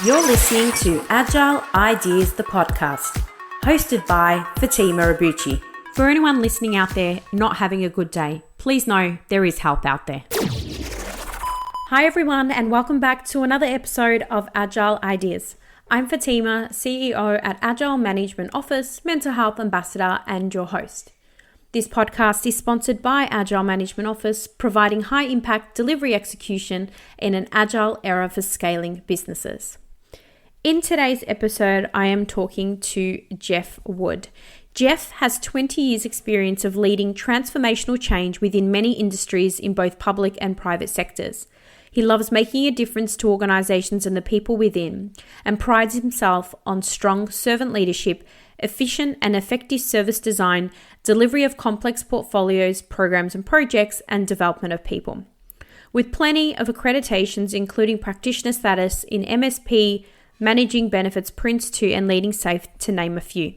You're listening to Agile Ideas, the podcast, hosted by Fatima Abuchi. For anyone listening out there not having a good day, please know there is help out there. Hi everyone, and welcome back to another episode of Agile Ideas. I'm Fatima, CEO at Agile Management Office, Mental Health Ambassador, and your host. This podcast is sponsored by Agile Management Office, providing high-impact delivery execution in an agile era for scaling businesses. In today's episode, I am talking to Jeff Wood. Jeff has 20 years experience of leading transformational change within many industries in both public and private sectors. He loves making a difference to organizations and the people within, and prides himself on strong servant leadership, efficient and effective service design, delivery of complex portfolios, programs and projects, and development of people. With plenty of accreditations, including practitioner status in MSP, Managing Benefits Prince 2, and Leading Safe, to name a few.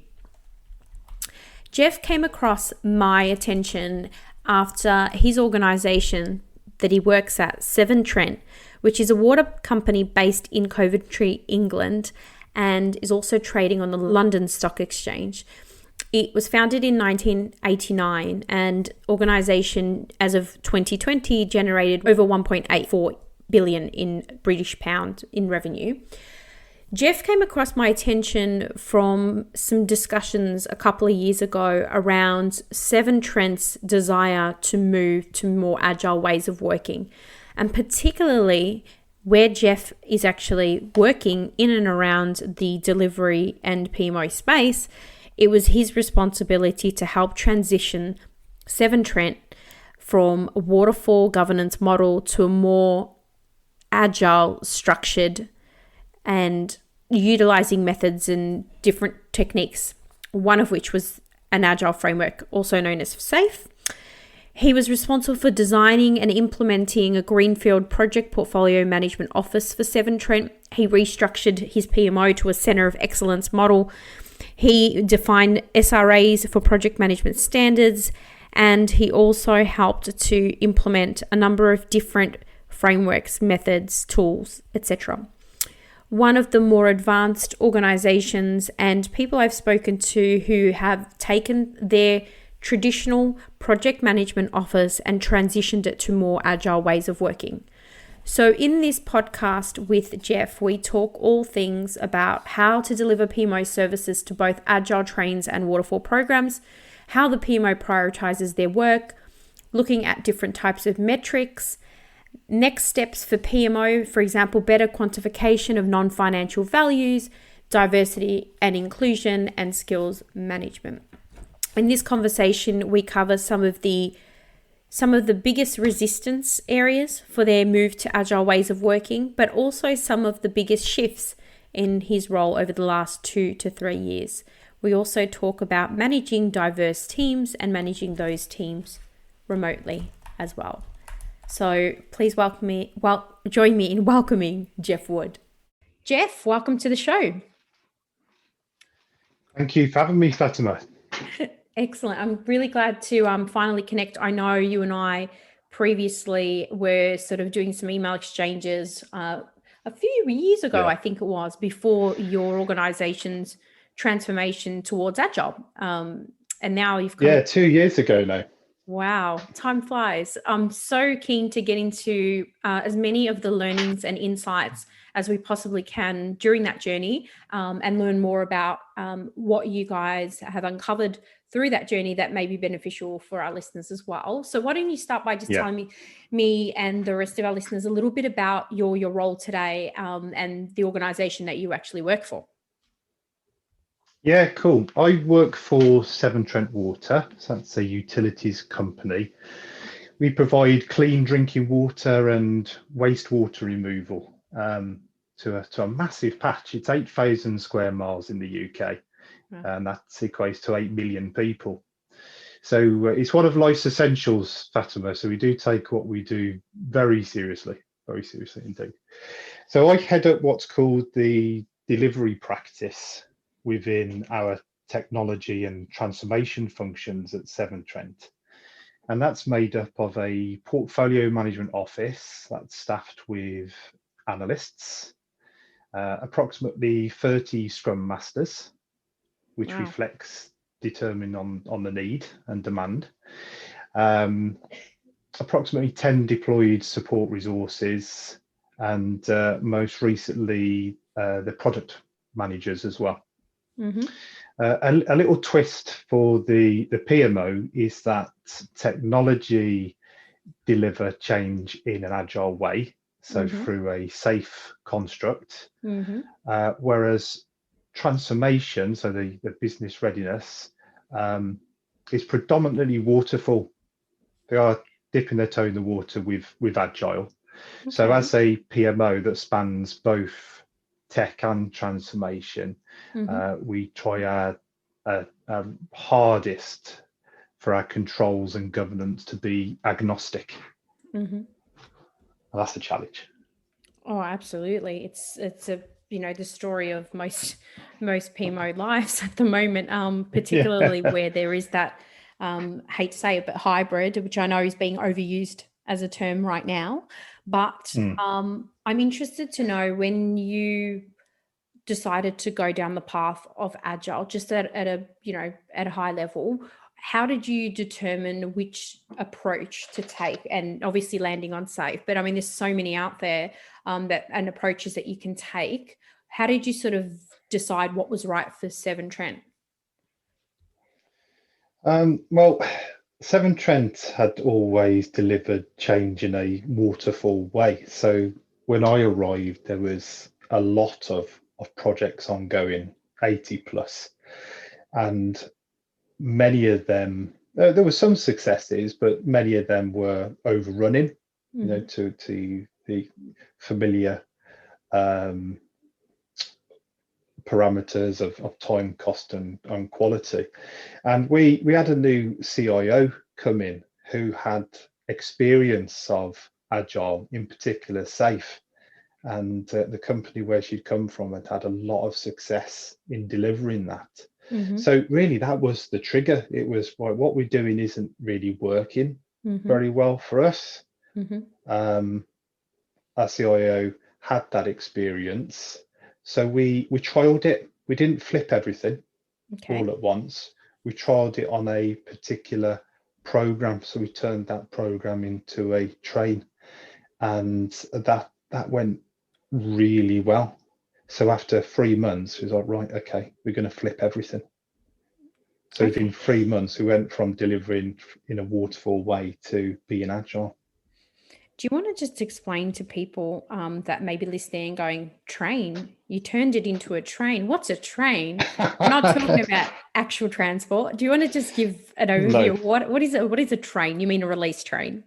Jeff came across my attention after his organization that he works at, Severn Trent, which is a water company based in Coventry, England, and is also trading on the London Stock Exchange. It was founded in 1989, and organization as of 2020 generated over 1.84 billion in British pound in revenue. Jeff came across my attention from some discussions a couple of years ago around Severn Trent's desire to move to more agile ways of working, and particularly where Jeff is actually working in and around the delivery and PMO space. It was his responsibility to help transition Severn Trent from a waterfall governance model to a more agile, structured, and utilizing methods and different techniques, one of which was an agile framework, also known as SAFe. He was responsible for designing and implementing a greenfield project portfolio management office for Severn Trent. He restructured his PMO to a center of excellence model. He defined SRAs for project management standards, and he also helped to implement a number of different frameworks, methods, tools, etc. One of the more advanced organizations and people I've spoken to who have taken their traditional project management office and transitioned it to more agile ways of working. So in this podcast with Jeff, we talk all things about how to deliver PMO services to both agile trains and waterfall programs, how the PMO prioritizes their work, looking at different types of metrics, next steps for PMO, for example, better quantification of non-financial values, diversity and inclusion, and skills management. In this conversation, we cover some of the biggest resistance areas for their move to agile ways of working, but also some of the biggest shifts in his role over the last 2 to 3 years. We also talk about managing diverse teams and managing those teams remotely as well. So please join me in welcoming Jeff Wood. Jeff, welcome to the show. Thank you for having me, Fatima. Excellent. I'm really glad to finally connect. I know you and I previously were sort of doing some email exchanges a few years ago, I think it was, before your organization's transformation towards Agile. And now you've got 2 years ago now. Wow, time flies. I'm so keen to get into as many of the learnings and insights as we possibly can during that journey, and learn more about what you guys have uncovered through that journey that may be beneficial for our listeners as well. So why don't you start by just telling me and the rest of our listeners a little bit about your role today, and the organization that you actually work for. Yeah, cool. I work for Severn Trent Water, so that's a utilities company. We provide clean drinking water and wastewater removal to a massive patch. It's 8,000 square miles in the UK, and that equates to 8 million people. So it's one of life's essentials, Fatima. So we do take what we do very seriously indeed. So I head up what's called the delivery practice within our technology and transformation functions at Severn Trent. And that's made up of a portfolio management office that's staffed with analysts, approximately 30 Scrum Masters, which Wow. reflects determined on the need and demand. Approximately 10 deployed support resources, and most recently the product managers as well. Mm-hmm. A little twist for the PMO is that technology deliver change in an agile way, so Mm-hmm. through a safe construct, Mm-hmm. whereas transformation, so the business readiness, is predominantly waterfall. They are dipping their toe in the water with agile. So Okay. as a PMO that spans both tech and transformation, Mm-hmm. we try our hardest for our controls and governance to be agnostic. Mm-hmm. And that's the challenge. Oh, absolutely. It's a the story of most PMO lives at the moment, particularly Yeah. where there is that hate to say it, but hybrid, which I know is being overused as a term right now. But Mm. I'm interested to know when you decided to go down the path of agile, just at a at a high level, how did you determine which approach to take, and obviously landing on safe, but I mean there's so many out there that and approaches that you can take. How did you sort of decide what was right for Seven Trent? Well, Severn Trent had always delivered change in a waterfall way. So when I arrived, there was a lot of projects ongoing, 80 plus, and many of them, there were some successes, but many of them were overrunning, Mm-hmm. to the familiar um, parameters of time, cost, and quality. And we had a new CIO come in who had experience of agile, in particular safe. And the company where she'd come from had a lot of success in delivering that. Mm-hmm. So really, that was the trigger. It was right, what we're doing isn't really working Mm-hmm. very well for us. Mm-hmm. Um, our CIO had that experience, so we trialed it. We didn't flip everything Okay. all at once. We trialed it on a particular program, so we turned that program into a train, and that went really well. So after 3 months, we was like, right, okay, we're going to flip everything. So Okay. within 3 months, we went from delivering in a waterfall way to being agile. Do you want to just explain to people that may be listening and going, train? You turned it into a train. What's a train? We're not talking about actual transport. Do you want to just give an No, overview of what is it? What is a train? You mean a release train?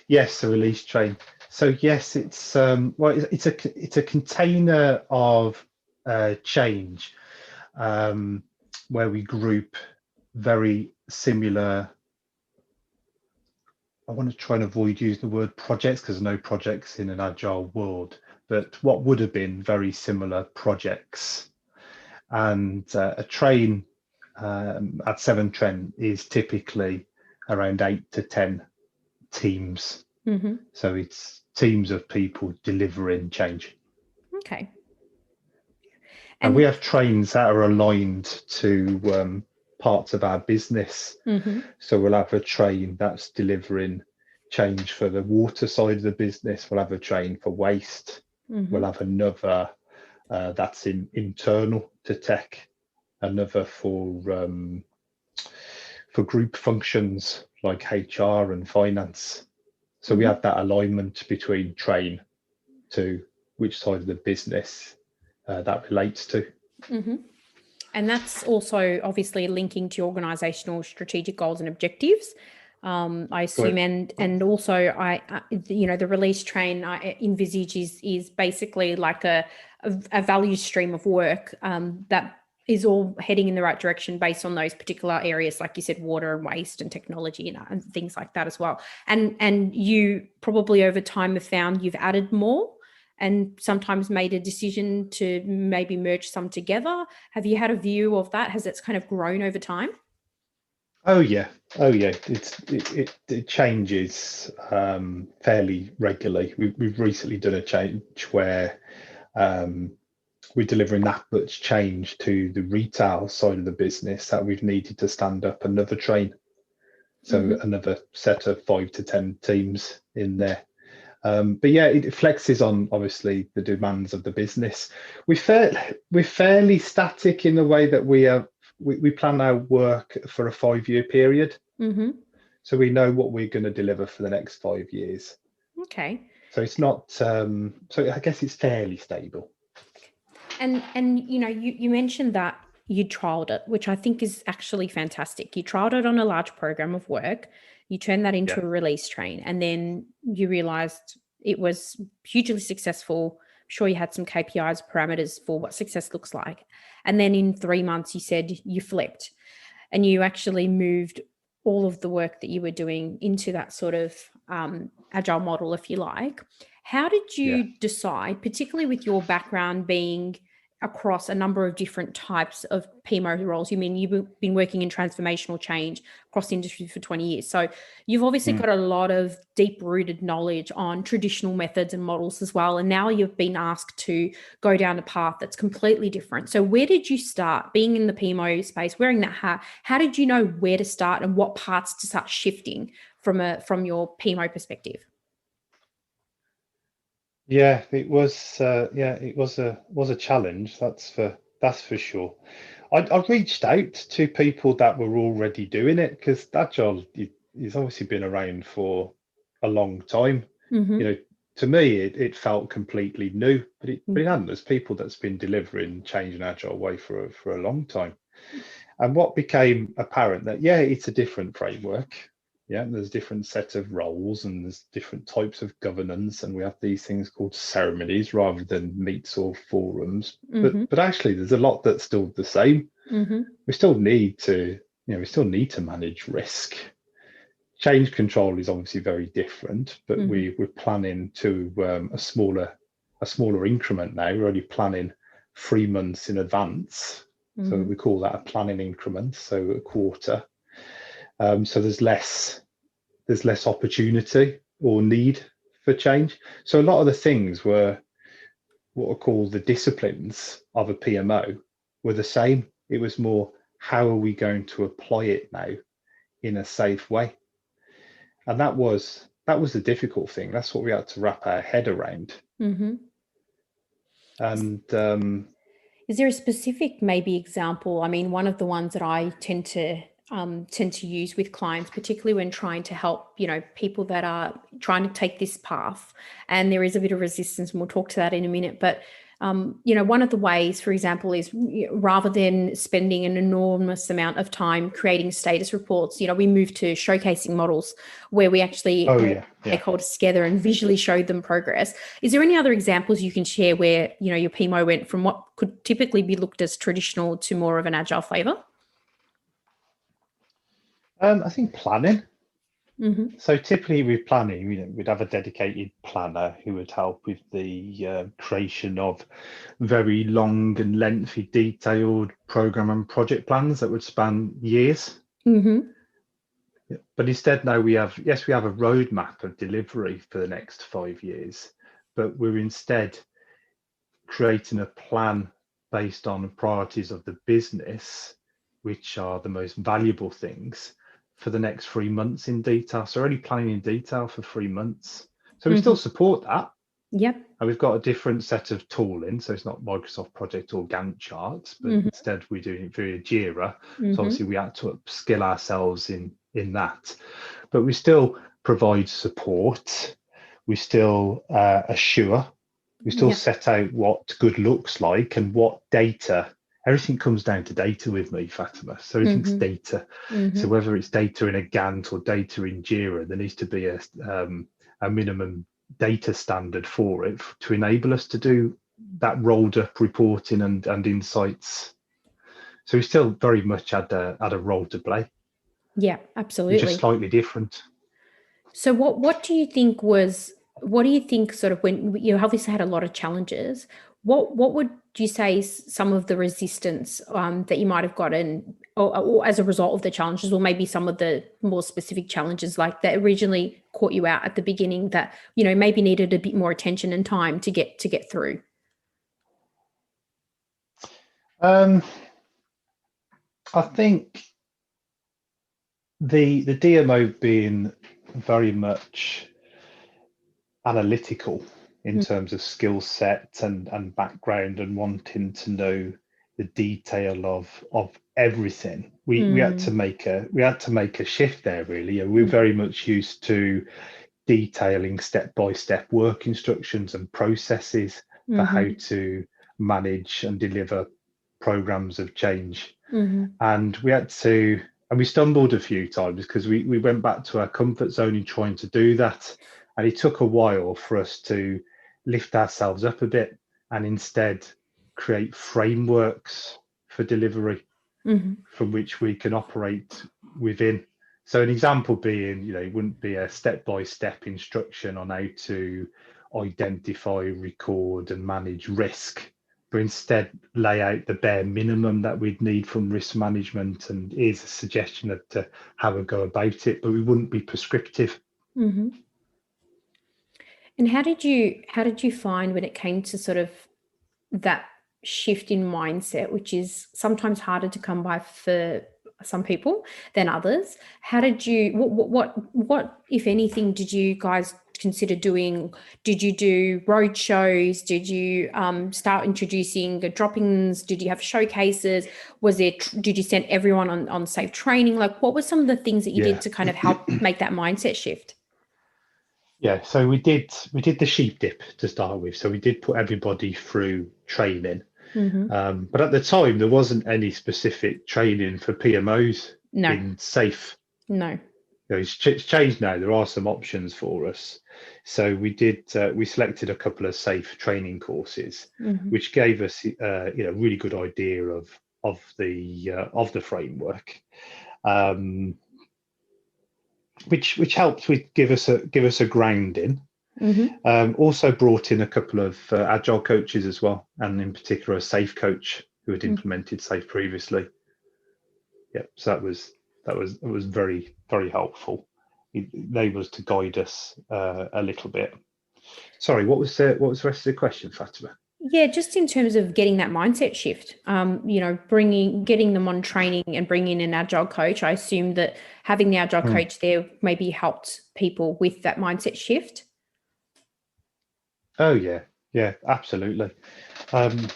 yes, a release train. So yes, it's well, it's a container of change, um, where we group very similar. I want to try and avoid using the word projects because no projects in an agile world, but what would have been very similar projects. And a train at Severn Trent is typically around 8 to 10 teams. Mm-hmm. So it's teams of people delivering change. Okay. And we And have trains that are aligned to parts of our business. mm-hmm. So we'll have a train that's delivering change for the water side of the business. We'll have a train for waste. Mm-hmm. We'll have another that's internal to tech. Another for group functions like HR and finance. So we Mm-hmm. have that alignment between train to which side of the business that relates to. Mm-hmm. And that's also obviously linking to organizational strategic goals and objectives. I assume, Correct. and also the release train I envisage is basically like a value stream of work that is all heading in the right direction based on those particular areas, like you said, water and waste and technology and things like that as well. And you probably over time have found you've added more and sometimes made a decision to maybe merge some together. Have you had a view of that? Has it kind of grown over time? Oh yeah, oh yeah. It changes fairly regularly. We've recently done a change where We're delivering that much change to the retail side of the business that we've needed to stand up another train. So another set of 5 to 10 teams in there. But yeah, it flexes on obviously the demands of the business. We're fairly static in the way that we plan our work for a 5-year period. So we know what we're going to deliver for the next 5 years. Okay. So it's not. So I guess it's fairly stable. And you mentioned that you trialed it, which I think is actually fantastic. You trialed it on a large program of work, you turned that into a release train, and then you realized it was hugely successful. I'm sure you had some KPIs, parameters for what success looks like. And then in 3 months, you said you flipped and you actually moved all of the work that you were doing into that sort of agile model, if you like. How did you decide, particularly with your background being across a number of different types of PMO roles? You mean you've been working in transformational change across industry for 20 years. So you've obviously got a lot of deep-rooted knowledge on traditional methods and models as well. And now you've been asked to go down a path that's completely different. So where did you start being in the PMO space, wearing that hat? How did you know where to start and what parts to start shifting from your PMO perspective? Yeah, it was. It was a challenge. That's for sure. I reached out to people that were already doing it because Agile is obviously been around for a long time. To me, it felt completely new, but it hadn't. There's people that's been delivering change in Agile way for a long time. And what became apparent that it's a different framework. Yeah, there's a different set of roles and there's different types of governance, and we have these things called ceremonies rather than meets or forums. But actually, there's a lot that's still the same. We still need to, manage risk. Change control is obviously very different, but we're planning to a smaller increment now. We're only planning 3 months in advance, so we call that a planning increment, so a quarter. So there's less opportunity or need for change. So a lot of the things were what are called the disciplines of a PMO were the same. It was more, how are we going to apply it now in a safe way? And that was the difficult thing. That's what we had to wrap our head around. And is there a specific maybe example? I mean, one of the ones that I tend to use with clients, particularly when trying to help, people that are trying to take this path, and there is a bit of resistance, and we'll talk to that in a minute. But, one of the ways, for example, is rather than spending an enormous amount of time creating status reports, we move to showcasing models where we actually stakeholders together and visually show them progress. Is there any other examples you can share where, your PMO went from what could typically be looked as traditional to more of an agile flavor? I think planning. So typically with planning, we'd have a dedicated planner who would help with the creation of very long and lengthy, detailed program and project plans that would span years. But instead now we have a roadmap of delivery for the next 5 years, but we're instead creating a plan based on priorities of the business, which are the most valuable things, for the next 3 months in detail. So already planning in detail for 3 months. So we still support that. Yep. And we've got a different set of tooling. So it's not Microsoft Project or Gantt charts, but instead we're doing it via Jira. So obviously we had to upskill ourselves in that. But we still provide support. We still assure. We still set out what good looks like and what data. Everything comes down to data with me, Fatima. So everything's data. So whether it's data in a Gantt or data in Jira, there needs to be a minimum data standard for it to enable us to do that rolled up reporting and insights. So we still very much had a role to play. Yeah, absolutely. Which is slightly different. So what do you think sort of, when you obviously had a lot of challenges, what would you say some of the resistance that you might have gotten or as a result of the challenges, or maybe some of the more specific challenges like that originally caught you out at the beginning that, maybe needed a bit more attention and time to get through? Um, I think the DMO being very much analytical in Mm, terms of skill set and background and wanting to know the detail of everything. We had to mm, make a shift there really. We're mm, very much used to detailing step-by-step work instructions and processes for how mm-hmm, to manage and deliver programs of change. mm-hmm, And we had to, and we stumbled a few times because we went back to our comfort zone in trying to do that. And it took a while for us to lift ourselves up a bit and instead create frameworks for delivery mm-hmm, from which we can operate within. So an example being, it wouldn't be a step-by-step instruction on how to identify, record, and manage risk, but instead lay out the bare minimum that we'd need from risk management, and here's a suggestion as to how we go about it, but we wouldn't be prescriptive. mm-hmm. And how did you find when it came to sort of that shift in mindset, which is sometimes harder to come by for some people than others? How did you what if anything did you guys consider doing? Did you do road shows? Did you start introducing drop-ins? Did you have showcases? Did you send everyone on safe training? Like, what were some of the things that you did Yeah. to kind of help make that mindset shift? Yeah, so we did the sheep dip to start with. So we did put everybody through training. Mm-hmm. But at the time, there wasn't any specific training for PMOs No, in safe. no. It's changed now. There are some options for us. So we selected a couple of safe training courses, Mm-hmm. which gave us really good idea of the framework, um, which helped with give us a grounding. Mm-hmm. Also brought in a couple of agile coaches as well, and in particular a safe coach who had implemented safe previously. Yeah, so that was very very helpful. They was to guide us a little bit. Sorry, what was the rest of the question, Fatima? Yeah, just in terms of getting that mindset shift, getting them on training and bringing in an agile coach. I assume that having the agile Hmm. coach there maybe helped people with that mindset shift. Oh yeah, yeah, absolutely. Um,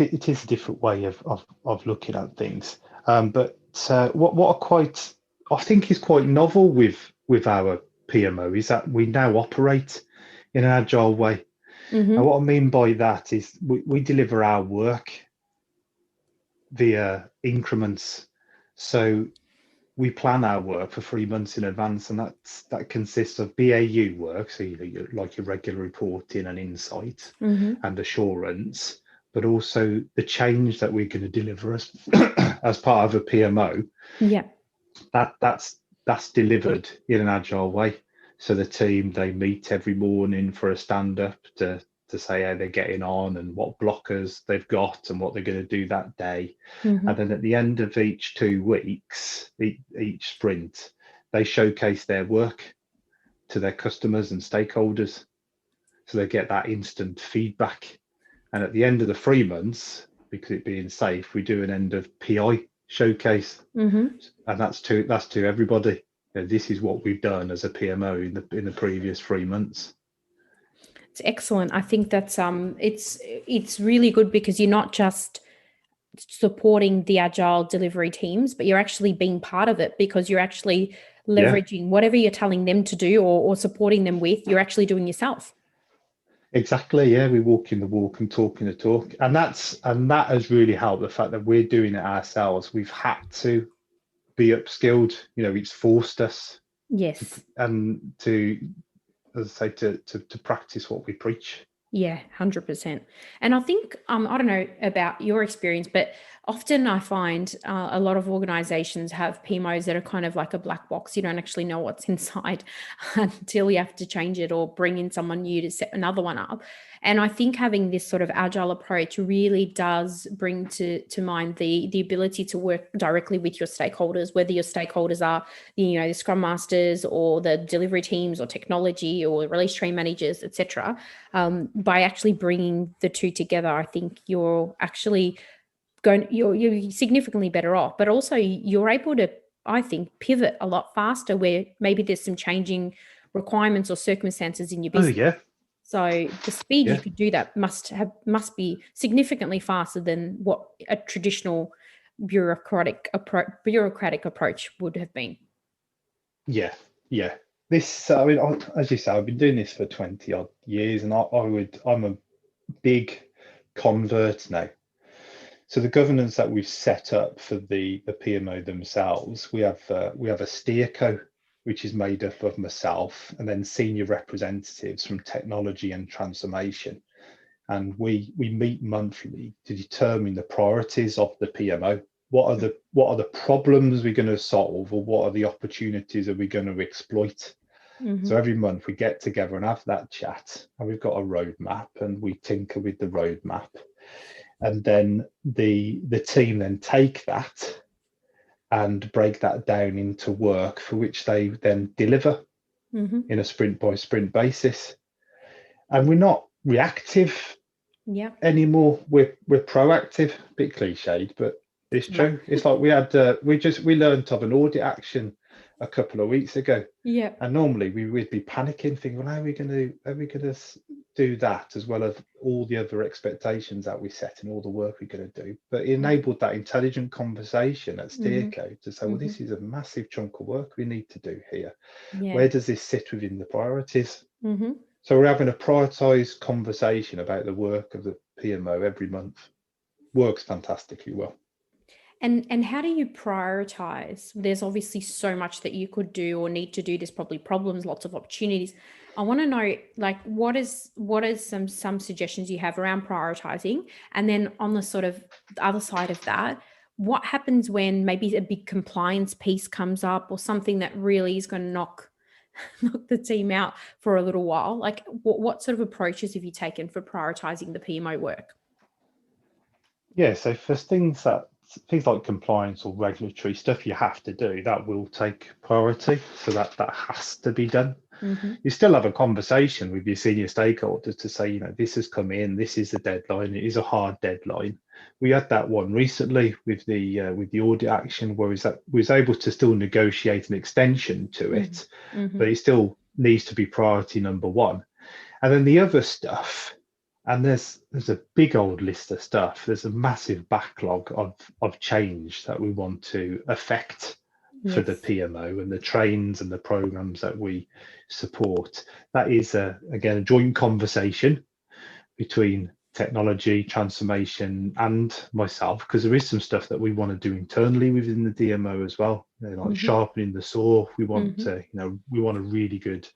it is a different way of looking at things. But I think is quite novel with our PMO is that we now operate in an agile way. And Mm-hmm. what I mean by that is we deliver our work via increments. So we plan our work for 3 months in advance, and that consists of BAU work, so like your regular reporting and insight Mm-hmm. and assurance, but also the change that we're going to deliver as as part of a PMO. Yeah. That's delivered in an agile way. So the team they meet every morning for a stand up to say how they're getting on and what blockers they've got and what they're going to do that day. And Mm-hmm. then at the end of each 2 weeks, each sprint, they showcase their work to their customers and stakeholders. So they get that instant feedback. And at the end of the 3 months, because it being safe, we do an end of PI showcase, Mm-hmm. and that's to everybody. This is what we've done as a PMO in the previous 3 months. It's excellent. I think that's it's really good because you're not just supporting the agile delivery teams, but you're actually being part of it because you're actually Yeah, leveraging whatever you're telling them to do or supporting them with, you're actually doing yourself. exactly. Yeah, we walking the walk and talking the talk, and that has really helped. The fact that we're doing it ourselves, we've had to be upskilled. It's forced us to Yes. and to, as I say, to practice what we preach. Yeah, 100%. And I think, I don't know about your experience, but often I find a lot of organizations have PMOs that are kind of like a black box. You don't actually know what's inside until you have to change it or bring in someone new to set another one up. And I think having this sort of agile approach really does bring to mind the ability to work directly with your stakeholders, whether your stakeholders are the scrum masters or the delivery teams or technology or release train managers, etc. By actually bringing the two together, I think you're actually you're significantly better off, but also you're able to, I think, pivot a lot faster where maybe there's some changing requirements or circumstances in your Oh business. yeah, So the speed you yeah, could do that must be significantly faster than what a traditional bureaucratic approach would have been. yeah, yeah. This, I mean, as you say, I've been doing this for 20 odd years, and I'm a big convert now. So the governance that we've set up for the PMO themselves, we have a steerco, which is made up of myself and then senior representatives from technology and transformation, and we meet monthly to determine the priorities of the PMO. What are the problems we're going to solve, or what are the opportunities that we're going to exploit? Mm-hmm. So every month we get together and have that chat, and we've got a roadmap, and we tinker with the roadmap, and then the team then take that and break that down into work for which they then deliver Mm-hmm. in a sprint by sprint basis. And we're not reactive Yeah. anymore. We're proactive. A bit cliched, but it's No. true. It's like we learned of an audit action a couple of weeks ago, Yeah. and normally we'd be panicking, thinking, well, how are we going to do that, as well as all the other expectations that we set and all the work we're going to do. But it enabled that intelligent conversation at Mm-hmm. Steerco to say, well, Mm-hmm. this is a massive chunk of work we need to do here. Yeah. Where does this sit within the priorities? Mm-hmm. So we're having a prioritized conversation about the work of the PMO every month. Works fantastically well. And how do you prioritize? There's obviously so much that you could do or need to do. There's probably problems, lots of opportunities. I want to know, like, what is some suggestions you have around prioritizing? And then on the sort of the other side of that, what happens when maybe a big compliance piece comes up or something that really is going to knock the team out for a little while? Like, what sort of approaches have you taken for prioritizing the PMO work? Yeah, so for things like compliance or regulatory stuff you have to do, that will take priority. So that has to be done. Mm-hmm. You still have a conversation with your senior stakeholders to say, this has come in, this is the deadline, it is a hard deadline. We had that one recently with the audit action, where we was able to still negotiate an extension to it, Mm-hmm. but it still needs to be priority number one. And then the other stuff, and there's a big old list of stuff. There's a massive backlog of change that we want to affect for the Yes. PMO and the trains and the programs that we support. That is again a joint conversation between technology, transformation, and myself, because there is some stuff that we want to do internally within the DMO as well. Like Mm-hmm. sharpening the saw. We want Mm-hmm. we want a really good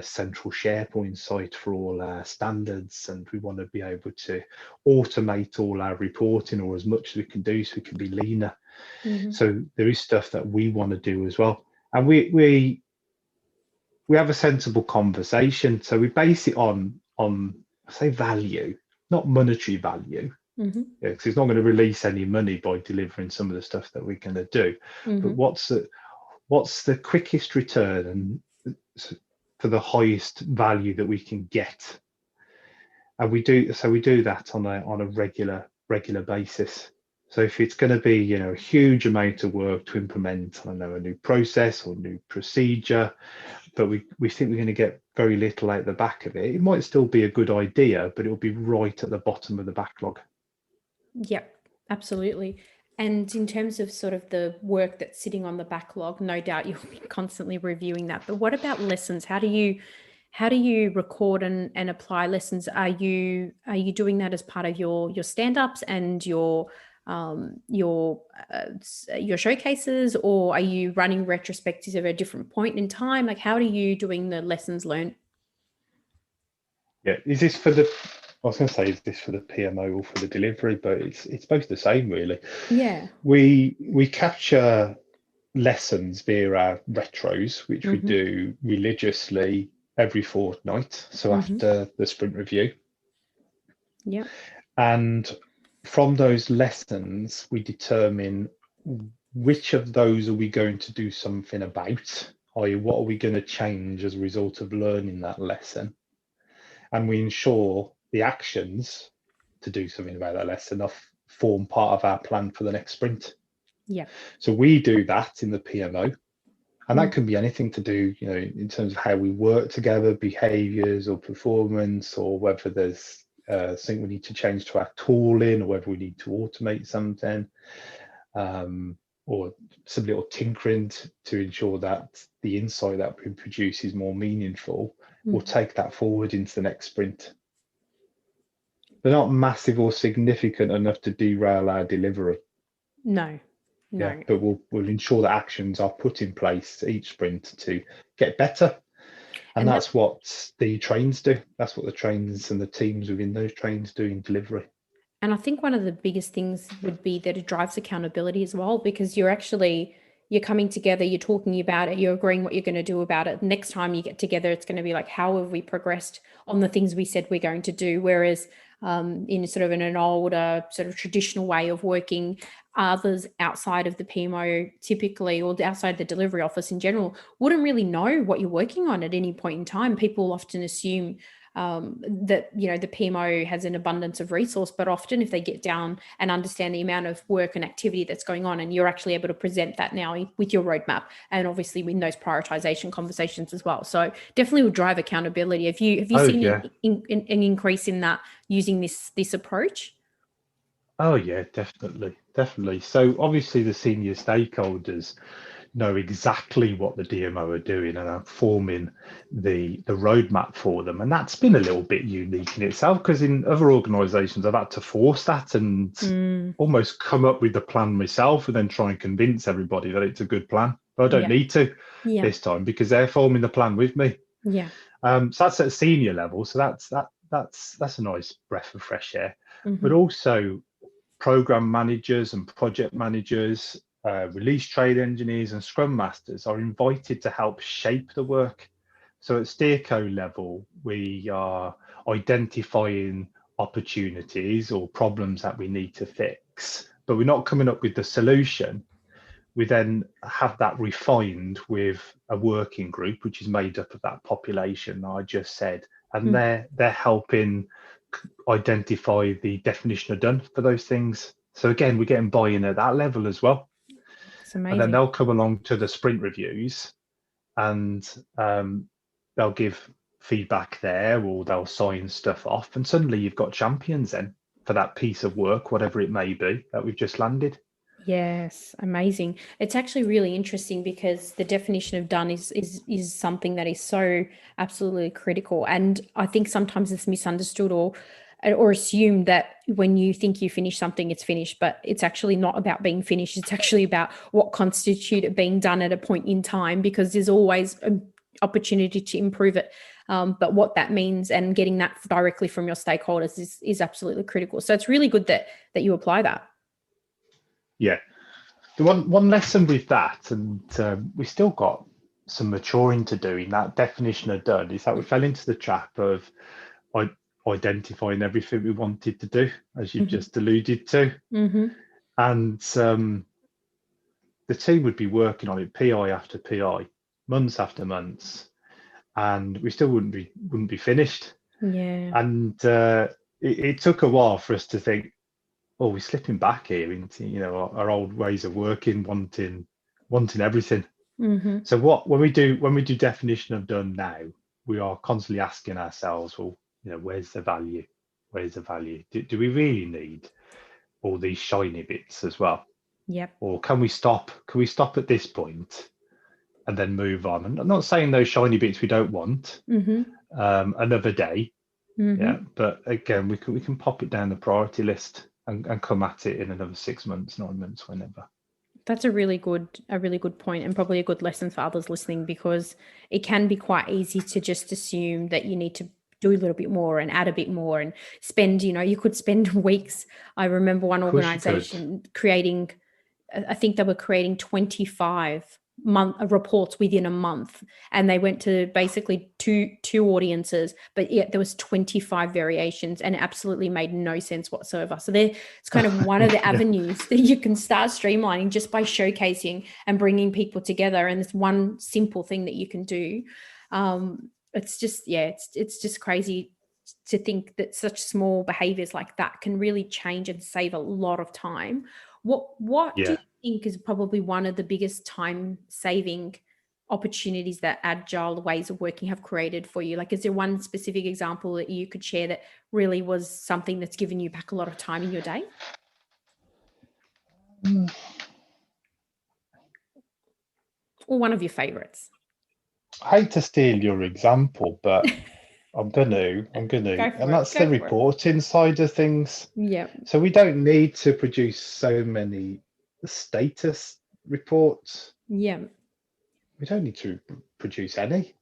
central SharePoint site for all our standards, and we want to be able to automate all our reporting, or as much as we can do, so we can be leaner. Mm-hmm. So there is stuff that we want to do as well, and we have a sensible conversation. So we base it on I say value, not monetary value. Mm-hmm. Yeah, because it's not going to release any money by delivering some of the stuff that we're going to do. Mm-hmm. But what's the quickest return and for the highest value that we can get? And we do that on a regular basis. So if it's going to be a huge amount of work to implement, I don't know, a new process or new procedure, but we think we're going to get very little out the back of it, it might still be a good idea, but it'll be right at the bottom of the backlog. Yep, absolutely. And in terms of sort of the work that's sitting on the backlog, no doubt you'll be constantly reviewing that. But what about lessons? How do you record and apply lessons? Are you doing that as part of your stand-ups and your showcases, or are you running retrospectives at a different point in time? Like, how are you doing the lessons learned? Yeah, is this for the? I was going to say, is this for the PMO or for the delivery? But it's both the same, really. Yeah. We capture lessons via our retros, which we Mm-hmm. do religiously every fortnight. So Mm-hmm. after the sprint review, Yeah. and from those lessons, we determine which of those are we going to do something about, i.e., what are we going to change as a result of learning that lesson, and we ensure the actions to do something about that lesson are form part of our plan for the next sprint. Yeah. So we do that in the PMO, and that can be anything to do, in terms of how we work together, behaviours or performance, or whether there's something we need to change to our tooling, or whether we need to automate something, or simply or tinkering to ensure that the insight that we produce is more meaningful. We'll take that forward into the next sprint. They're not massive or significant enough to derail our delivery. No. Yeah, but we'll ensure that actions are put in place each sprint to get better. And that's what the trains do. That's what the trains and the teams within those trains do in delivery. And I think one of the biggest things would be that it drives accountability as well, because you're coming together, you're talking about it, you're agreeing what you're going to do about it. Next time you get together, it's going to be like, how have we progressed on the things we said we're going to do? Whereas in sort of an older sort of traditional way of working, others outside of the PMO typically, or outside the delivery office in general, wouldn't really know what you're working on at any point in time. People often assume that the PMO has an abundance of resource, but often if they get down and understand the amount of work and activity that's going on, and you're actually able to present that now with your roadmap, and obviously in those prioritization conversations as well. So definitely will drive accountability. Have you seen an increase in that using this approach? Oh yeah, definitely. So obviously the senior stakeholders know exactly what the DMO are doing and are forming the roadmap for them. And that's been a little bit unique in itself, because in other organizations I've had to force that and almost come up with the plan myself and then try and convince everybody that it's a good plan. But I don't need to this time, because they're forming the plan with me. Yeah. So that's at a senior level. So that's a nice breath of fresh air. But also program managers and project managers, release trade engineers and scrum masters are invited to help shape the work. So at steerco level, we are identifying opportunities or problems that we need to fix, but we're not coming up with the solution. We then have that refined with a working group, which is made up of that population that I just said, and they're helping identify the definition of done for those things. So again, we're getting buy-in at that level as well. It's amazing. And then they'll come along to the sprint reviews, and they'll give feedback there, or they'll sign stuff off, and suddenly you've got champions then for that piece of work, whatever it may be, that we've just landed. Yes, amazing. It's actually really interesting, because the definition of done is something that is so absolutely critical. And I think sometimes it's misunderstood or assumed that when you think you finish something, it's finished, but it's actually not about being finished. It's actually about what constitutes it being done at a point in time, because there's always an opportunity to improve it. But what that means and getting that directly from your stakeholders is absolutely critical. So it's really good that you apply that. Yeah. The one lesson with that, and we still got some maturing to do in that definition of done, is that we fell into the trap of identifying everything we wanted to do, as you've just alluded to. And the team would be working on it PI after PI, months after months, and we still wouldn't be finished. Yeah. And it took a while for us to think, oh, we're slipping back here into our old ways of working, wanting everything. So when we do definition of done now, we are constantly asking ourselves, well, where's the value? Do we really need all these shiny bits as well? Yep. Or can we stop at this point and then move on? And I'm not saying those shiny bits we don't want another day. Yeah, but again, we can pop it down the priority list and come at it in another 6 months, 9 months, whenever. That's a really good point, and probably a good lesson for others listening, because it can be quite easy to just assume that you need to do a little bit more and add a bit more and spend, you could spend weeks. I remember one organization creating, I think they were creating 25 reports within a month, and they went to basically two audiences, but yet there was 25 variations, and it absolutely made no sense whatsoever. So it's kind of one of the avenues that you can start streamlining just by showcasing and bringing people together. And it's one simple thing that you can do. It's just crazy to think that such small behaviors like that can really change and save a lot of time. What do you Yeah. think is probably one of the biggest time saving opportunities that agile ways of working have created for you? Like, is there one specific example that you could share that really was something that's given you back a lot of time in your day? Mm, Or one of your favorites? I hate to steal your example, but I'm gonna, Go and for it. that's the Go for it. reporting side of things. Yeah. So we don't need to produce so many status reports. Yeah. We don't need to produce any,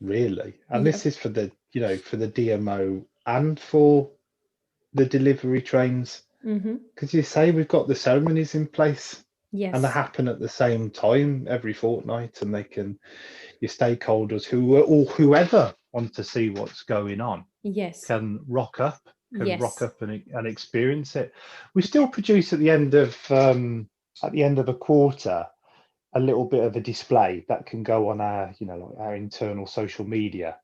really. And Yeah. this is for the DMO and for the delivery trains. Mm-hmm. Because you say we've got the ceremonies in place and they Yes. happen at the same time every fortnight, and your stakeholders or whoever want to see what's going on Yes. can rock up Yes. and experience it. We still produce at the end of a quarter a little bit of a display that can go on our internal social media,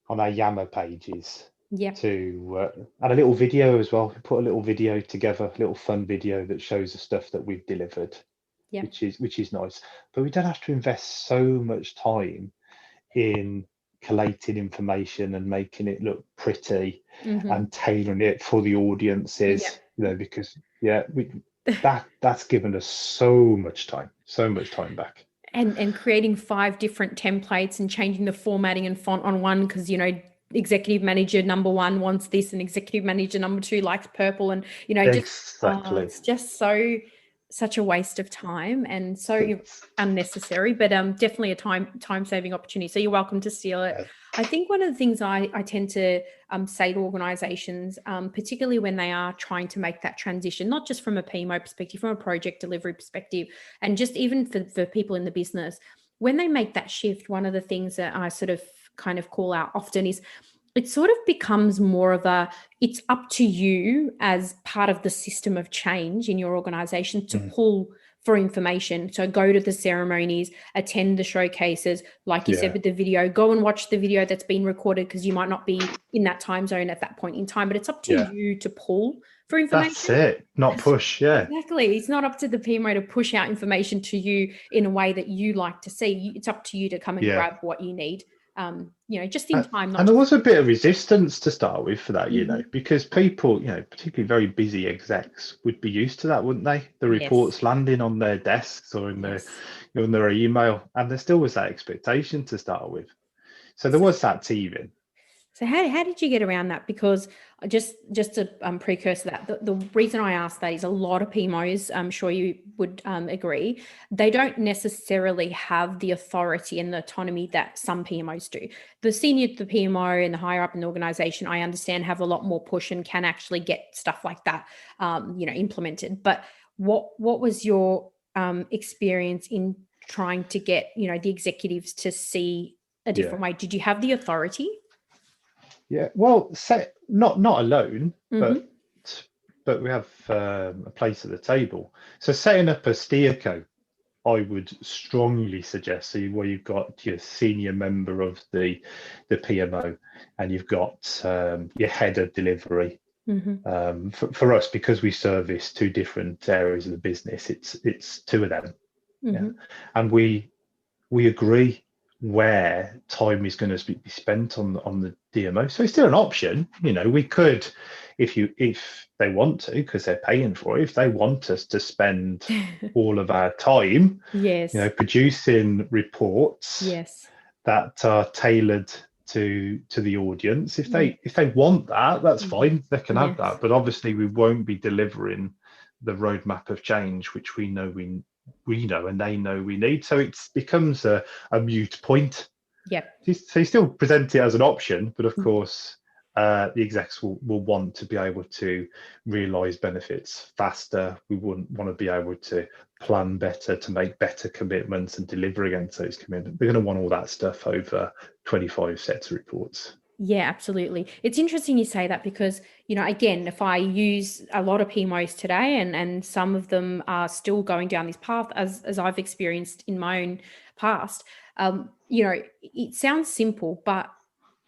on our Yammer pages, Yeah. and a little video as well. We put a little video together, a little fun video that shows the stuff that we've delivered, Yeah. which is nice. But we don't have to invest so much time in collating information and making it look pretty Mm-hmm. and tailoring it for the Yeah. audiences, because that's given us so much time back. And creating 5 different templates and changing the formatting and font on one because executive manager number 1 wants this and executive manager number 2 likes purple, and just Exactly. it's just such a waste of time and so It's unnecessary, but definitely a time saving opportunity, so you're welcome to steal it. uh, I think one of the things I tend to say to organizations, particularly when they are trying to make that transition, not just from a PMO perspective, from a project delivery perspective, and just even for people in the business, when they make that shift, one of the things that I sort of kind of call out often is it sort of becomes more of it's up to you as part of the system of change in your organization to mm, pull for information. So go to the ceremonies, attend the showcases, like you said yeah, with the video, go and watch the video that's been recorded because you might not be in that time zone at that point in time, but it's up to yeah. you to pull for That's information. it. Not push. Yeah, Exactly. It's not up to the PMO to push out information to you in a way that you like to see. It's up to you to come and yeah. grab what you need. Just in And, time, not and there just. was a bit of resistance to start with for that, Mhm. because people, particularly very busy execs, would be used to that, wouldn't they? The Yes. reports landing on their desks or Yes. in their email, and there still was that expectation to start with. So there was that teething. So how did you get around that? Because just to precursor that, the reason I asked that is a lot of PMOs, I'm sure you would agree, they don't necessarily have the authority and the autonomy that some PMOs do. The PMO and the higher up in the organization, I understand, have a lot more push and can actually get stuff like that, implemented. But what was your experience in trying to get, the executives to see a Yeah, different way? Did you have the authority? yeah. Well, not alone, but Mm-hmm. but we have a place at the table. So setting up a steerco, I would strongly suggest, where you've got your senior member of the PMO, and you've got your head of delivery. Mm-hmm. For us, because we service 2 different areas of the business, it's 2 of them. Yeah, Mm-hmm. and we agree where time is going to be spent on the DMO. So it's still an option. We could, if they want to, because they're paying for it, if they want us to spend all of our time, Yes. producing reports Yes. that are tailored to the audience. If Yeah. they want that, that's Mhm. fine. They can have Yes. that. But obviously, we won't be delivering the roadmap of change, which we know and they know we need. So it becomes a mute point. Yep. So you still present it as an option, but of course, the execs will want to be able to realize benefits faster. We wouldn't want to be able to plan better, to make better commitments and deliver against those commitments. They're going to want all that stuff over 25 sets of reports. Yeah, absolutely. It's interesting you say that because, again, if I use a lot of PMOs today and some of them are still going down this path as I've experienced in my own past, it sounds simple, but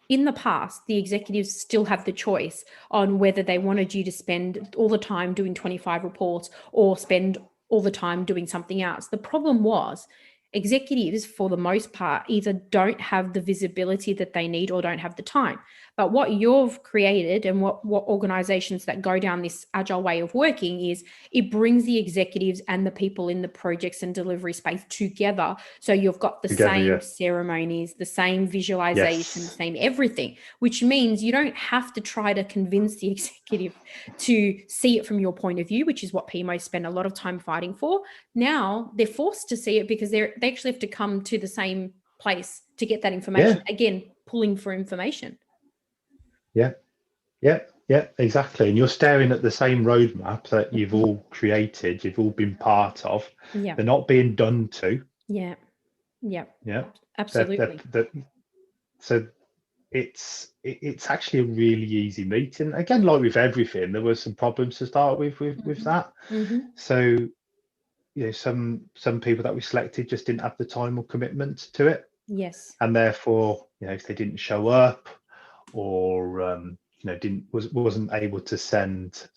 in the past, the executives still have the choice on whether they wanted you to spend all the time doing 25 reports or spend all the time doing something else. The problem was executives, for the most part, either don't have the visibility that they need or don't have the time. But what you've created and what organizations that go down this agile way of working is it brings the executives and the people in the projects and delivery space together. So you've got the Together, same yeah. ceremonies, the same visualization, the Yes. same everything, which means you don't have to try to convince the executive to see it from your point of view, which is what PMOs spend a lot of time fighting for. Now they're forced to see it because they actually have to come to the same place to get that information. Yeah. Again, pulling for information. Yeah. Yeah. Yeah, exactly. And you're staring at the same roadmap that you've all created, you've all been part of. Yeah. They're not being done to. Yeah. Yeah. Yeah. Absolutely. So it's actually a really easy meeting. Again, like with everything, there were some problems to start with that. So some people that we selected just didn't have the time or commitment to it, Yes. and therefore, if they didn't show up or wasn't able to send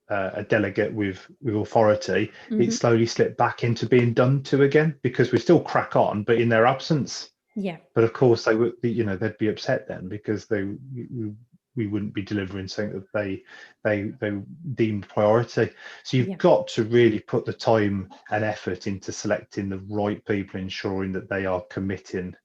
a delegate with authority, it slowly slipped back into being done to again, because we still crack on, but in their absence. Yeah. But of course, they would, they'd be upset then, because we wouldn't be delivering something that they deemed priority. So you've got to really put the time and effort into selecting the right people, ensuring that they are committed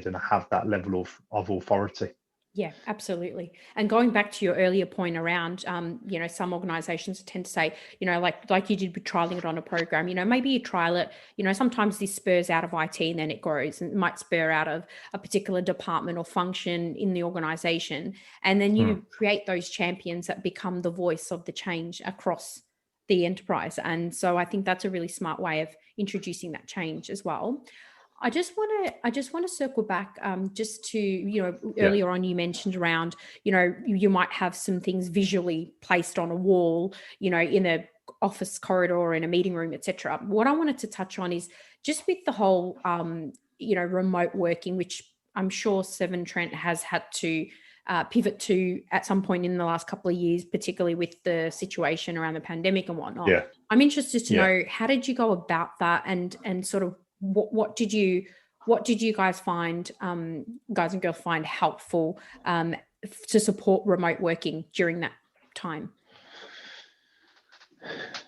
and have that level of authority. Yeah, absolutely. And going back to your earlier point around, some organizations tend to say, like you did with trialing it on a program, maybe you trial it, sometimes this spurs out of IT and then it grows, and it might spur out of a particular department or function in the organization. And then you create those champions that become the voice of the change across the enterprise. And so I think that's a really smart way of introducing that change as well. I just want to circle back just to, earlier on you mentioned around, you might have some things visually placed on a wall, in a office corridor or in a meeting room, etc. What I wanted to touch on is just with the whole, remote working, which I'm sure Severn Trent has had to pivot to at some point in the last couple of years, particularly with the situation around the pandemic and whatnot. Yeah. I'm interested to know, how did you go about that, and sort of what did you guys find, guys and girls find helpful to support remote working during that time?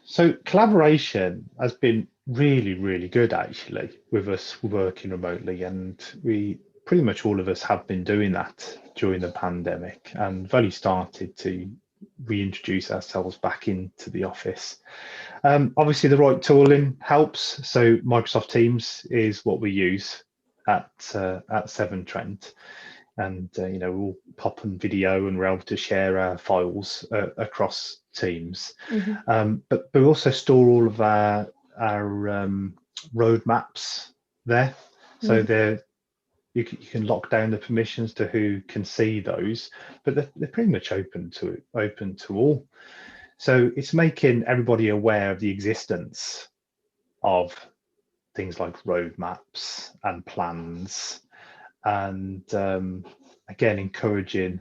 So collaboration has been really, really good actually with us working remotely, and we pretty much all of us have been doing that during the pandemic, and have only started to reintroduce ourselves back into the office. Obviously, the right tooling helps. So Microsoft Teams is what we use at Severn Trent, and we'll pop on video and we're able to share our files across Teams. But we also store all of our roadmaps there, so you can lock down the permissions to who can see those, but they're pretty much open to all. So it's making everybody aware of the existence of things like roadmaps and plans, and again, encouraging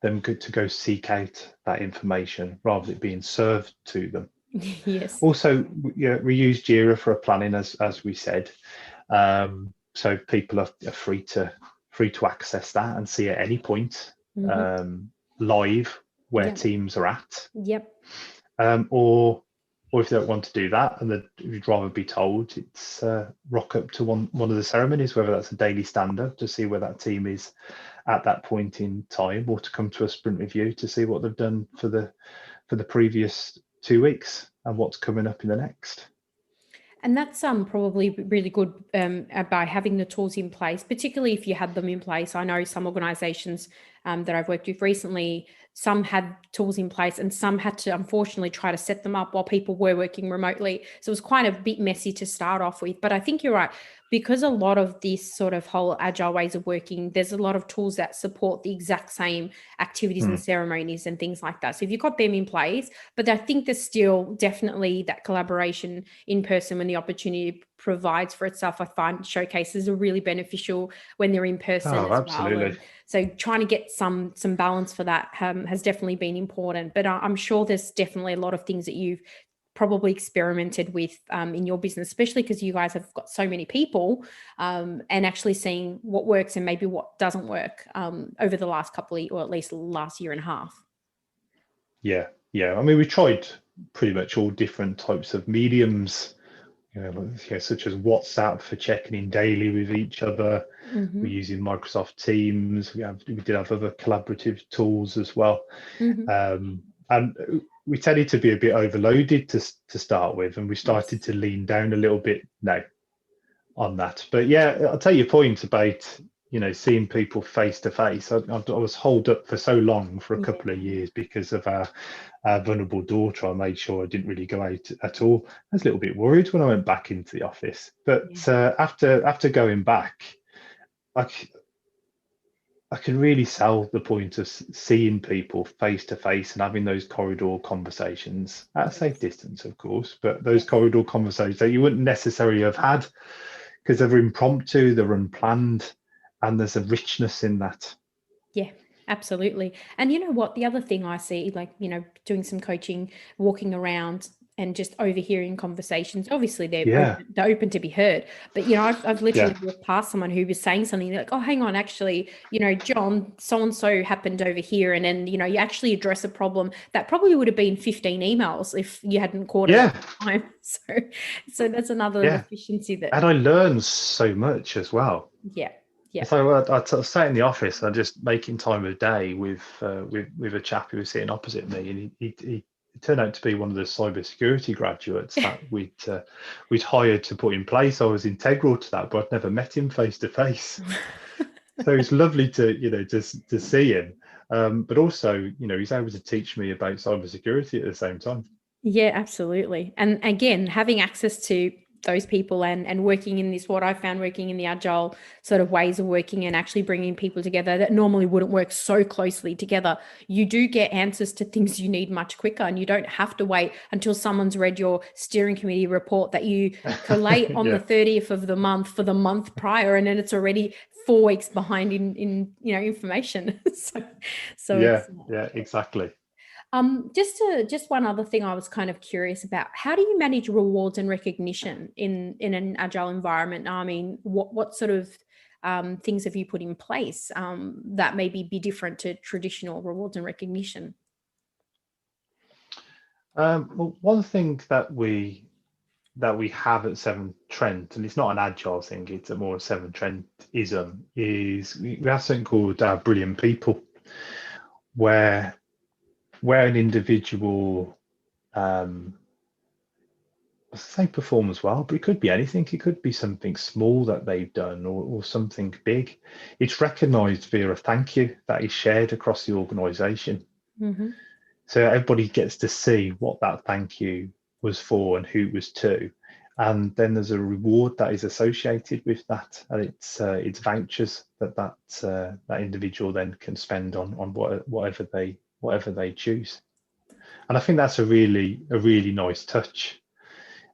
them to go seek out that information rather than it being served to them. Yes. Also, we use Jira for planning, as we said. So people are free to access that and see at any point live where teams are at. Or if they don't want to do that and you'd rather be told, it's rock up to one of the ceremonies, whether that's a daily stand-up to see where that team is at that point in time, or to come to a sprint review to see what they've done for the previous 2 weeks and what's coming up in the next. And that's probably really good by having the tools in place, particularly if you had them in place. I know some organisations that I've worked with recently, some had tools in place and some had to unfortunately try to set them up while people were working remotely. So it was quite a bit messy to start off with. But I think you're right. because a lot of this sort of whole agile ways of working, there's a lot of tools that support the exact same activities and ceremonies and things like that. So if you've got them in place, but I think there's still definitely that collaboration in person when the opportunity provides for itself. I find showcases are really beneficial when they're in person as well. And so trying to get some balance for that has definitely been important. But I'm sure there's definitely a lot of things that you've probably experimented with in your business, especially because you guys have got so many people, and actually seeing what works and maybe what doesn't work over the last couple of, or at least last year and a half. Yeah. I mean, we tried pretty much all different types of mediums, such as WhatsApp for checking in daily with each other. We're using Microsoft Teams. We did have other collaborative tools as well. And we tended to be a bit overloaded to start with, and we started to lean down a little bit now on that. But yeah, I'll take your point about seeing people face to face. I was holed up for so long for a couple of years because of our vulnerable daughter. I made sure I didn't really go out at all. I was a little bit worried when I went back into the office, but after going back, I can really sell the point of seeing people face to face and having those corridor conversations at a safe distance, of course, but those corridor conversations that you wouldn't necessarily have had because they're impromptu, they're unplanned, and there's a richness in that. Yeah, absolutely. And you know what? The other thing I see, like, doing some coaching, walking around and just overhearing conversations. Obviously, they're open to be heard. But, I've literally walked past someone who was saying something like, oh, hang on, actually, John, so-and-so happened over here. And then, you actually address a problem that probably would have been 15 emails if you hadn't caught it at the time. So that's another efficiency that. And I learned so much as well. Yeah. So I sat in the office and just making time of day with a chap who was sitting opposite me, and he turned out to be one of the cybersecurity graduates that we'd hired to put in place. I was integral to that, but I'd never met him face to face. So it's lovely to to see him, but also he's able to teach me about cybersecurity at the same time. Yeah, absolutely. And again, having access to those people and working in this, what I found working in the agile sort of ways of working and actually bringing people together that normally wouldn't work so closely together, you do get answers to things you need much quicker, and you don't have to wait until someone's read your steering committee report that you collate on the 30th of the month for the month prior, and then it's already 4 weeks behind in information. so exactly. Just one other thing I was kind of curious about. How do you manage rewards and recognition in an agile environment? I mean, what sort of things have you put in place that maybe be different to traditional rewards and recognition? Well, one thing that we have at Seven Trent, and it's not an agile thing, it's a more Seven Trentism, is we have something called Brilliant People, where an individual, say performs well, but it could be anything. It could be something small that they've done or something big. It's recognised via a thank you that is shared across the organisation. So everybody gets to see what that thank you was for and who it was to. And then there's a reward that is associated with that, and it's vouchers that individual then can spend on whatever they choose. And I think that's a really nice touch.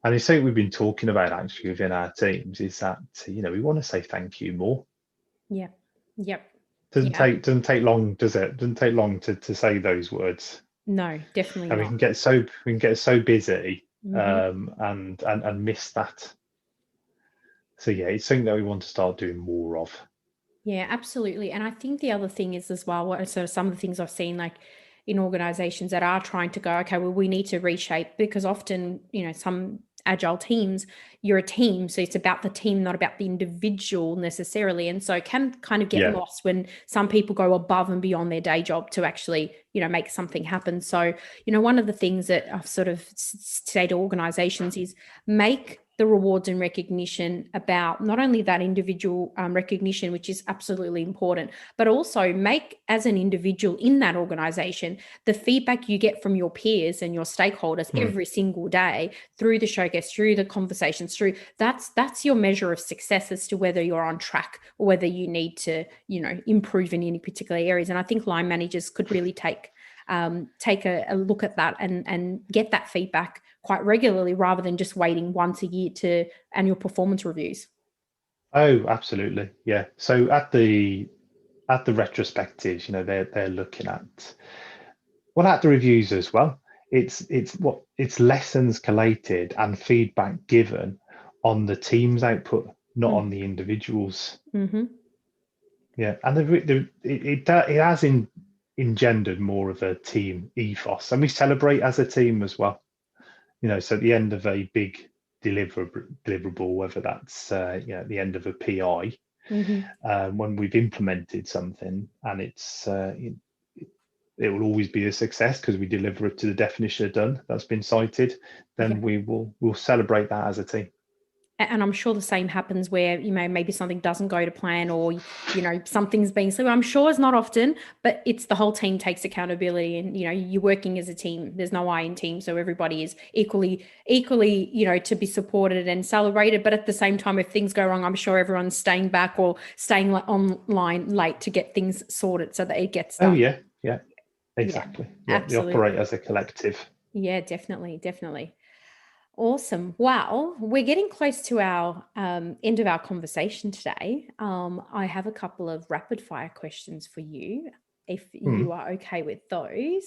And it's something we've been talking about actually within our teams, is that we want to say thank you more. Yeah. Yep. Doesn't take long, does it? Doesn't take long to say those words. No, definitely not. We can get so busy and miss that. So yeah, it's something that we want to start doing more of. Yeah, absolutely. And I think the other thing is as well, so some of the things I've seen, like in organizations that are trying to go, okay, well, we need to reshape, because often, some agile teams, you're a team. So it's about the team, not about the individual necessarily. And so it can kind of get lost when some people go above and beyond their day job to actually, make something happen. So, one of the things that I've sort of say to organizations is make the rewards and recognition about not only that individual recognition, which is absolutely important, but also make as an individual in that organization, the feedback you get from your peers and your stakeholders every single day through the showcase, through the conversations, through that's your measure of success as to whether you're on track or whether you need to, improve in any particular areas. And I think line managers could really take a look at that and get that feedback quite regularly rather than just waiting once a year to annual performance reviews. Oh, absolutely. Yeah. So at the retrospectives, they're looking at at the reviews as well. It's lessons collated and feedback given on the team's output, not on the individuals. Mm-hmm. Yeah, and it has engendered more of a team ethos, and we celebrate as a team as well. So at the end of a big deliverable, whether that's at the end of a PI, when we've implemented something and it will always be a success because we deliver it to the definition of done that's been cited, then we'll celebrate that as a team. And I'm sure the same happens where, maybe something doesn't go to plan or, something's being said. I'm sure it's not often, but it's the whole team takes accountability and, you're working as a team. There's no I in team. So everybody is equally, to be supported and celebrated. But at the same time, if things go wrong, I'm sure everyone's staying back or staying online late to get things sorted so that it gets done. Oh, yeah. Yeah, exactly. Yeah, they operate as a collective. Yeah, definitely. Awesome. Well, we're getting close to our end of our conversation today. I have a couple of rapid fire questions for you, if you are okay with those.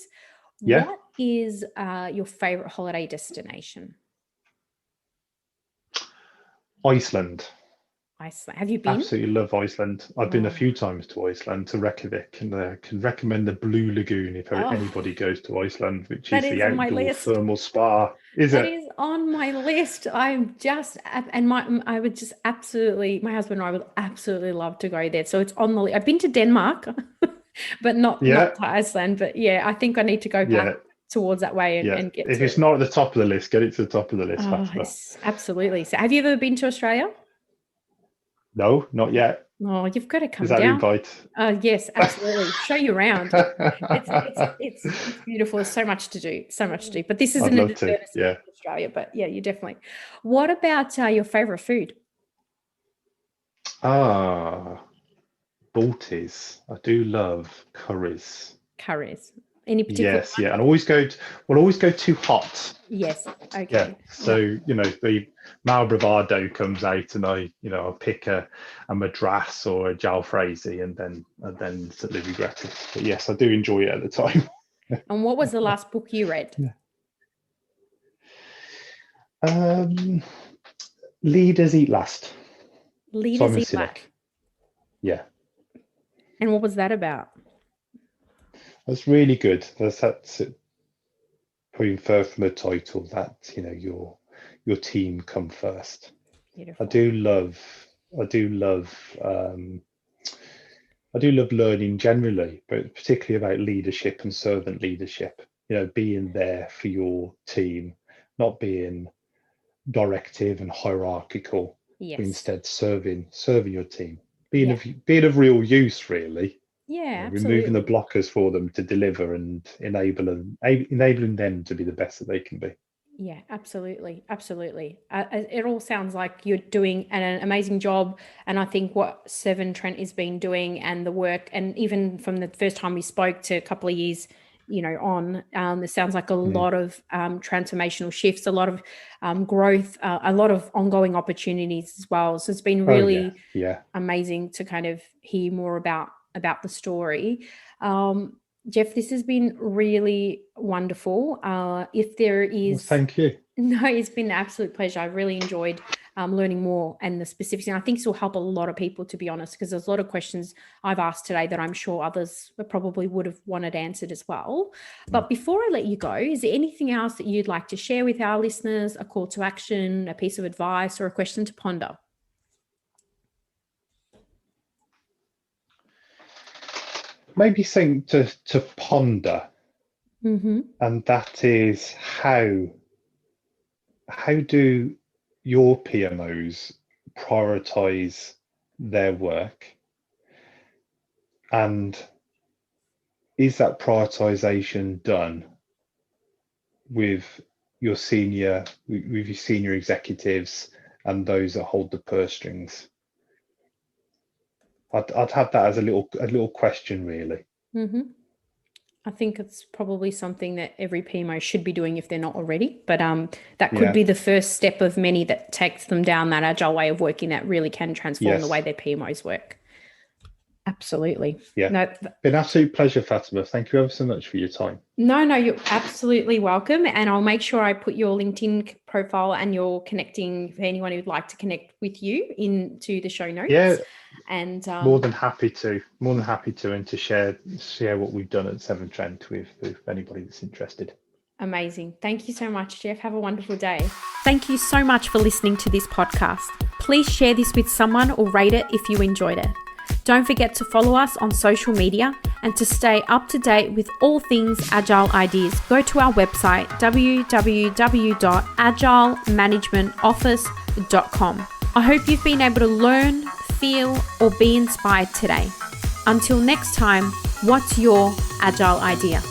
Yeah. What is your favorite holiday destination? Iceland. Iceland. Have you been? Absolutely love Iceland. I've been a few times to Iceland, to Reykjavik, and can recommend the Blue Lagoon if anybody goes to Iceland, which is the outdoor thermal spa. That is on my list. I'm just, and I would just absolutely, my husband and I would absolutely love to go there. So it's on the list. I've been to Denmark, but not to Iceland. But yeah, I think I need to go back towards that way and get if to it's not at the top of the list, get it to the top of the list. Yes, absolutely. So have you ever been to Australia? No, not yet. Oh, you've got to come down. Is that an invite? Yes, absolutely. Show you around. It's beautiful. There's so much to do. But this isn't a service in Australia. But yeah, you definitely. What about your favorite food? Balties. I do love curries. Any particular? Yes, and always go too hot. Yes. Okay. Yeah. So the mal bravado comes out, and I'll pick a madras or a jalfrezi, and then suddenly regret it. But yes, I do enjoy it at the time. And what was the last book you read? Leaders Eat Last. Leaders Eat Last. Yeah. And what was that about? That's really good. That's it. Probably infer from the title that your team come first. Beautiful. I do love learning generally, but particularly about leadership and servant leadership. Being there for your team, not being directive and hierarchical, but instead serving your team, being of real use, really. Yeah, removing the blockers for them to deliver and enabling them to be the best that they can be. Yeah, absolutely. It all sounds like you're doing an amazing job, and I think what Severn Trent has been doing and the work, and even from the first time we spoke to a couple of years on, it sounds like a lot of transformational shifts, a lot of growth, a lot of ongoing opportunities as well. So it's been really amazing to kind of hear more about the story. Jeff, this has been really wonderful. If there is... Well, thank you. No, it's been an absolute pleasure. I've really enjoyed learning more and the specifics. And I think this will help a lot of people, to be honest, because there's a lot of questions I've asked today that I'm sure others probably would have wanted answered as well. But before I let you go, is there anything else that you'd like to share with our listeners, a call to action, a piece of advice, or a question to ponder? Maybe something to ponder, and that is how do your PMOs prioritize their work, and is that prioritization done with your senior executives and those that hold the purse strings? I'd have that as a little question, really. Mm-hmm. I think it's probably something that every PMO should be doing if they're not already. But that could be the first step of many that takes them down that agile way of working that really can transform the way their PMOs work. Absolutely. Yeah. No, been an absolute pleasure, Fatima. Thank you ever so much for your time. No, you're absolutely welcome. And I'll make sure I put your LinkedIn profile and your connecting for anyone who'd like to connect with you into the show notes. Yeah. And more than happy to, and to share what we've done at Severn Trent with anybody that's interested. Amazing. Thank you so much, Jeff. Have a wonderful day. Thank you so much for listening to this podcast. Please share this with someone or rate it if you enjoyed it. Don't forget to follow us on social media, and to stay up to date with all things Agile Ideas, go to our website www.agilemanagementoffice.com. I hope you've been able to learn, feel, or be inspired today. Until next time, what's your Agile idea?